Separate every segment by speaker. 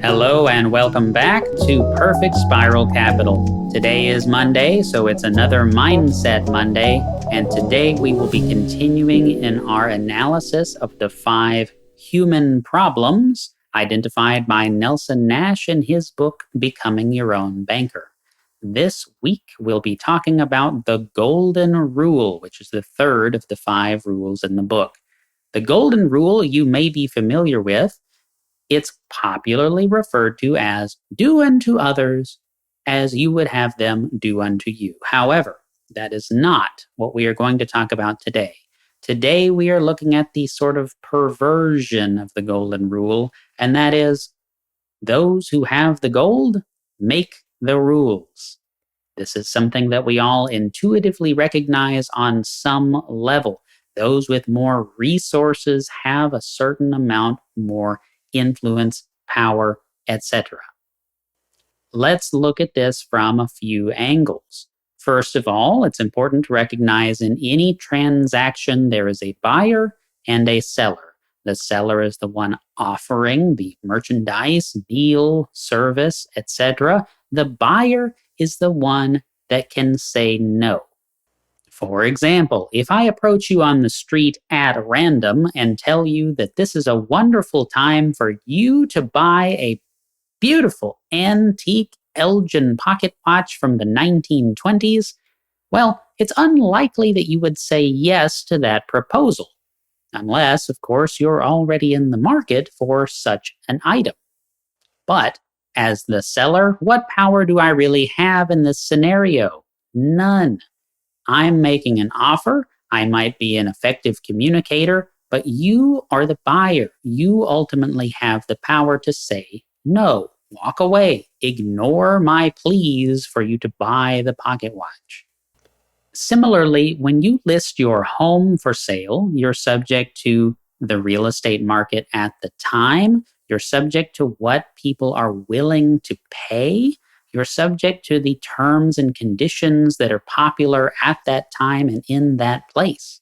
Speaker 1: Hello and welcome back to Perfect Spiral Capital. Today is Monday, so it's another Mindset Monday, and today we will be continuing in our analysis of the 5 human problems identified by Nelson Nash in his book, Becoming Your Own Banker. This week, we'll be talking about the Golden Rule, which is the third of the 5 rules in the book. The Golden Rule you may be familiar with. It's popularly referred to as do unto others as you would have them do unto you. However, that is not what we are going to talk about today. Today, we are looking at the sort of perversion of the Golden Rule, and that is those who have the gold make the rules. This is something that we all intuitively recognize on some level. Those with more resources have a certain amount more influence, power, etc. Let's look at this from a few angles. First of all, it's important to recognize in any transaction there is a buyer and a seller. The seller is the one offering the merchandise, deal, service, etc. The buyer is the one that can say no. For example, if I approach you on the street at random and tell you that this is a wonderful time for you to buy a beautiful antique Elgin pocket watch from the 1920s, well, it's unlikely that you would say yes to that proposal, unless, of course, you're already in the market for such an item. But as the seller, what power do I really have in this scenario? None. I'm making an offer. I might be an effective communicator, but you are the buyer. You ultimately have the power to say no, walk away, ignore my pleas for you to buy the pocket watch. Similarly, when you list your home for sale, you're subject to the real estate market at the time. You're subject to what people are willing to pay. You're subject to the terms and conditions that are popular at that time and in that place.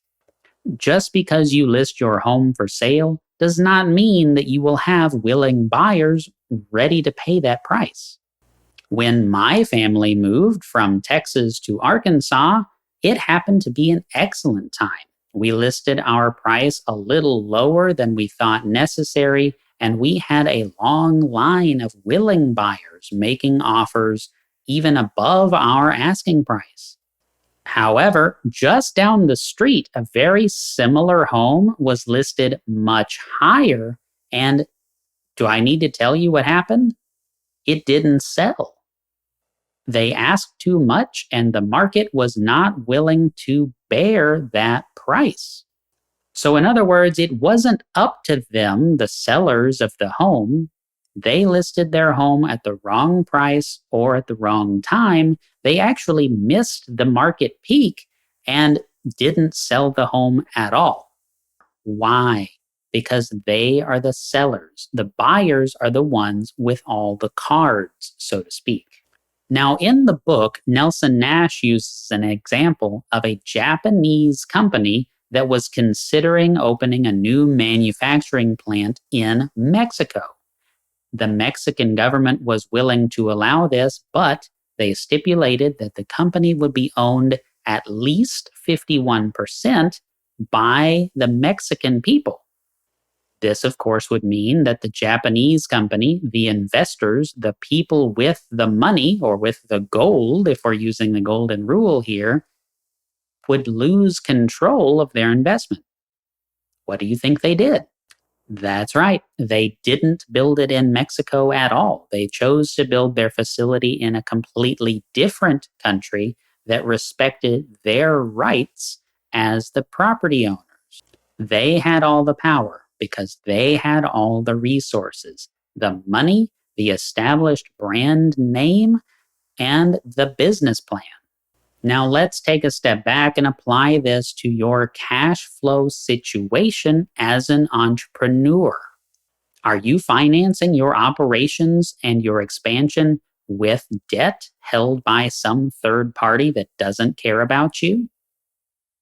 Speaker 1: Just because you list your home for sale does not mean that you will have willing buyers ready to pay that price. When my family moved from Texas to Arkansas, it happened to be an excellent time. We listed our price a little lower than we thought necessary, and we had a long line of willing buyers making offers even above our asking price. However, just down the street, a very similar home was listed much higher, and do I need to tell you what happened? It didn't sell. They asked too much, and the market was not willing to bear that price. So in other words, it wasn't up to them, the sellers of the home. They listed their home at the wrong price or at the wrong time. They actually missed the market peak and didn't sell the home at all. Why? Because they are the sellers. The buyers are the ones with all the cards, so to speak. Now, in the book, Nelson Nash uses an example of a Japanese company that was considering opening a new manufacturing plant in Mexico. The Mexican government was willing to allow this, but they stipulated that the company would be owned at least 51% by the Mexican people. This, of course, would mean that the Japanese company, the investors, the people with the money or with the gold, if we're using the golden rule here, would lose control of their investment. What do you think they did? That's right. They didn't build it in Mexico at all. They chose to build their facility in a completely different country that respected their rights as the property owners. They had all the power because they had all the resources, the money, the established brand name, and the business plan. Now let's take a step back and apply this to your cash flow situation as an entrepreneur. Are you financing your operations and your expansion with debt held by some third party that doesn't care about you?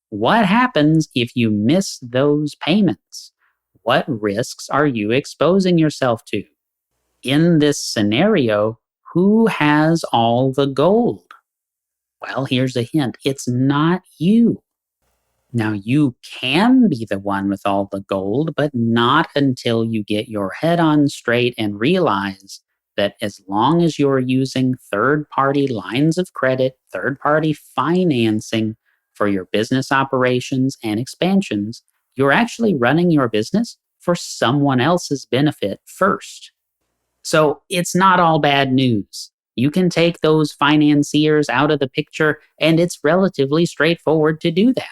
Speaker 1: What happens if you miss those payments? What risks are you exposing yourself to? In this scenario, who has all the gold? Well, here's a hint. It's not you. Now, you can be the one with all the gold, but not until you get your head on straight and realize that as long as you're using third party lines of credit, third party financing for your business operations and expansions, you're actually running your business for someone else's benefit first. So it's not all bad news. You can take those financiers out of the picture, and it's relatively straightforward to do that.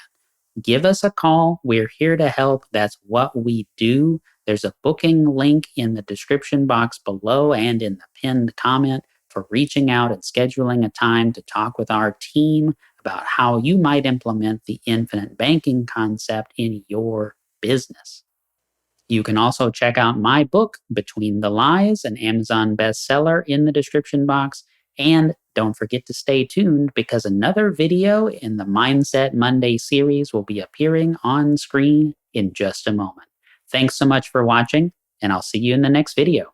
Speaker 1: Give us a call. We're here to help. That's what we do. There's a booking link in the description box below and in the pinned comment for reaching out and scheduling a time to talk with our team about how you might implement the infinite banking concept in your business. You can also check out my book, Between the Lies, an Amazon bestseller, in the description box. And don't forget to stay tuned because another video in the Mindset Monday series will be appearing on screen in just a moment. Thanks so much for watching, and I'll see you in the next video.